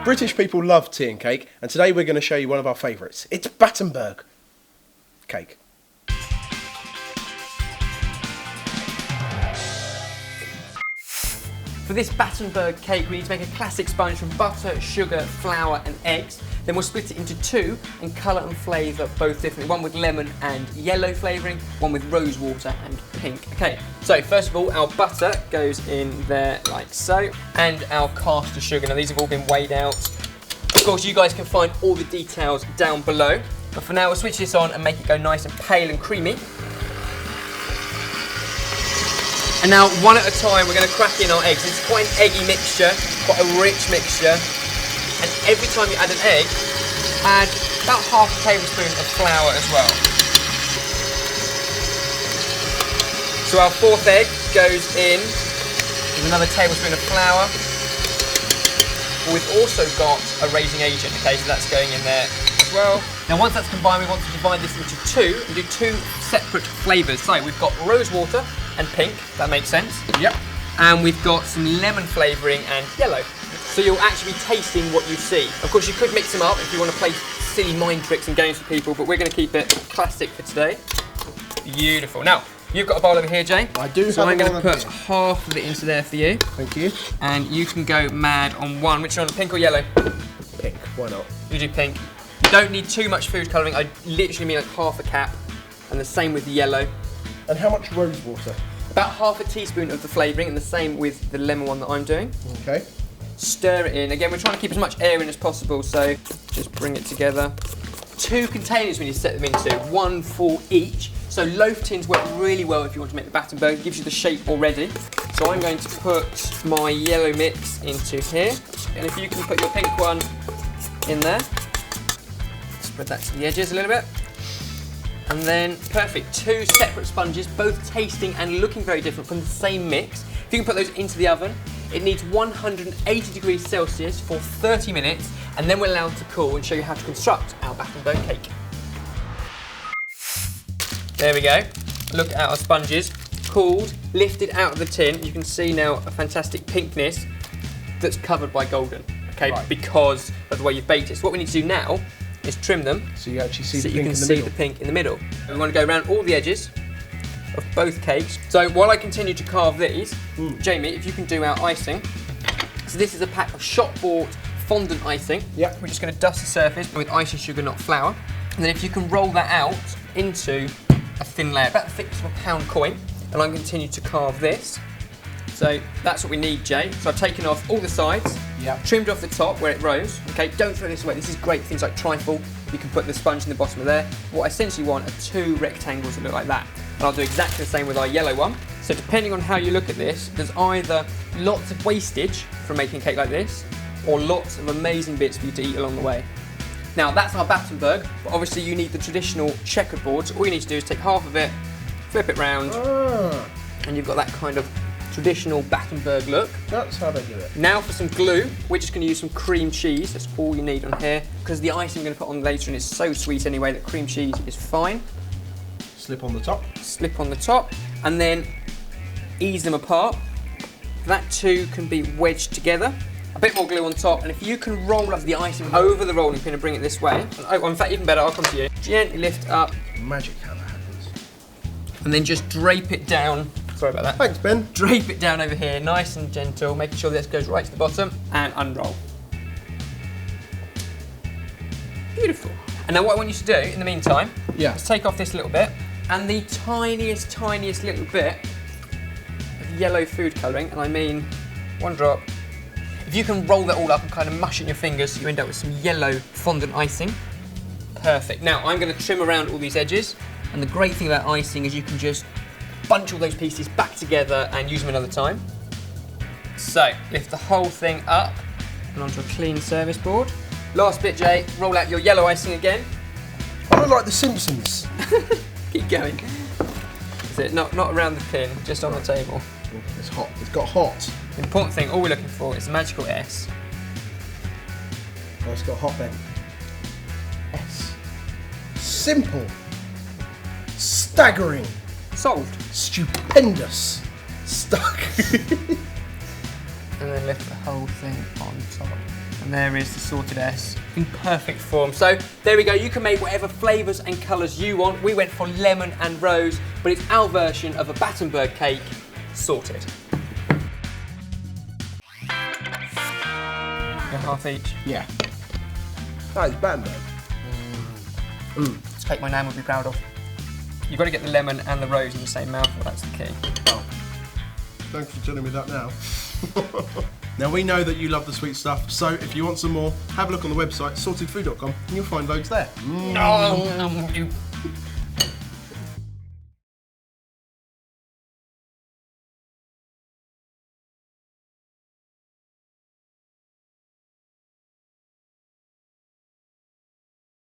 British people love tea and cake, and today we're going to show you one of our favourites. It's Battenberg cake. For this Battenberg cake, we need to make a classic sponge from butter, sugar, flour and eggs. Then we'll split it into two and colour and flavour both differently. One with lemon and yellow flavouring, one with rose water and pink. Okay, so first of all, our butter goes in there like so, and our caster sugar. Now these have all been weighed out. Of course, you guys can find all the details down below. But for now, we'll switch this on and make it go nice and pale and creamy. And now, one at a time, we're going to crack in our eggs. It's quite an eggy mixture, quite a rich mixture. And every time you add an egg, add about half a tablespoon of flour as well. So our fourth egg goes in with another tablespoon of flour. We've also got a raising agent, okay, so that's going in there as well. Now once that's combined, we want to divide this into two and do two separate flavours. So we've got rose water and pink, that makes sense. Yep. And we've got some lemon flavouring and yellow. So you'll actually be tasting what you see. Of course, you could mix them up if you want to play silly mind tricks and games with people, but we're going to keep it classic for today. Beautiful. Now, you've got a bowl over here, Jay. I do. So I'm going to put half of it into there for you. Thank you. And you can go mad on one. Which one, pink or yellow? Pink, why not? You do pink. You don't need too much food colouring. I literally mean like half a cap. And the same with the yellow. And how much rose water? About half a teaspoon of the flavouring, and the same with the lemon one that I'm doing. Okay. Stir it in. Again, we're trying to keep as much air in as possible, so just bring it together. Two containers we need to set them into, one for each. So loaf tins work really well if you want to make the Battenberg. It gives you the shape already. So I'm going to put my yellow mix into here. And if you can put your pink one in there. Spread that to the edges a little bit. And then, perfect, two separate sponges, both tasting and looking very different from the same mix. If you can put those into the oven, it needs 180 degrees Celsius for 30 minutes, and then we're allowed to cool and show you how to construct our Battenberg cake. There we go. Look at our sponges, cooled, lifted out of the tin. You can see now a fantastic pinkness that's covered by golden, okay, right, because of the way you've baked it. So what we need to do now is trim them so you actually see so the you pink can in the see middle. the pink in the middle. We want to go around all the edges of both cakes. So while I continue to carve these, Jamie, if you can do our icing. So this is a pack of shop-bought fondant icing. Yep. We're just going to dust the surface with icing sugar, not flour. And then if you can roll that out into a thin layer, about the thickness of a pound coin. And I'm going to continue to carve this. So that's what we need, Jay. So I've taken off all the sides, trimmed off the top where it rose. Okay, don't throw this away. This is great for things like trifle. You can put the sponge in the bottom of there. What I essentially want are two rectangles that look like that. And I'll do exactly the same with our yellow one. So depending on how you look at this, there's either lots of wastage from making a cake like this, or lots of amazing bits for you to eat along the way. Now that's our Battenberg, but obviously you need the traditional checkered board. So all you need to do is take half of it, flip it round, and you've got that kind of traditional Battenberg look. That's how they do it. Now for some glue, we're just going to use some cream cheese. That's all you need on here, because the icing I'm going to put on later and it's so sweet anyway that cream cheese is fine. Slip on the top. Slip on the top, and then ease them apart. That too can be wedged together. A bit more glue on top, and if you can roll up the icing over the rolling pin and bring it this way, oh, in fact even better, I'll come to you. Gently lift up. Magic how that happens. And then just drape it down. Sorry about that. Thanks, Ben. Drape it down over here, nice and gentle, making sure this goes right to the bottom, and unroll. Beautiful. And now what I want you to do in the meantime is take off this little bit, and the tiniest, tiniest little bit of yellow food colouring, and I mean one drop. If you can roll that all up and kind of mush it in your fingers so you end up with some yellow fondant icing. Perfect. Now I'm going to trim around all these edges, and the great thing about icing is you can just bunch all those pieces back together and use them another time. So, lift the whole thing up and onto a clean service board. Last bit, Jay, roll out your yellow icing again. I look like the Simpsons. Keep going. That's it, not around the pin, just on the table. It's hot, it's got hot. The important thing, all we're looking for is the magical S. Oh, it's got hot, Ben. S. Simple. Staggering. Solved. Stupendous. Stuck. And then lift the whole thing on top. And there is the sorted S in perfect form. So there we go, you can make whatever flavours and colours you want. We went for lemon and rose, but it's our version of a Battenberg cake sorted. Go half each. Yeah. That is Battenberg. It's a cake my nan would be proud of. You've got to get the lemon and the rose in the same mouthful, that's the key. Oh. Thanks for telling me that now. Now we know that you love the sweet stuff, so if you want some more, have a look on the website, sortedfood.com, and you'll find loads there. No, you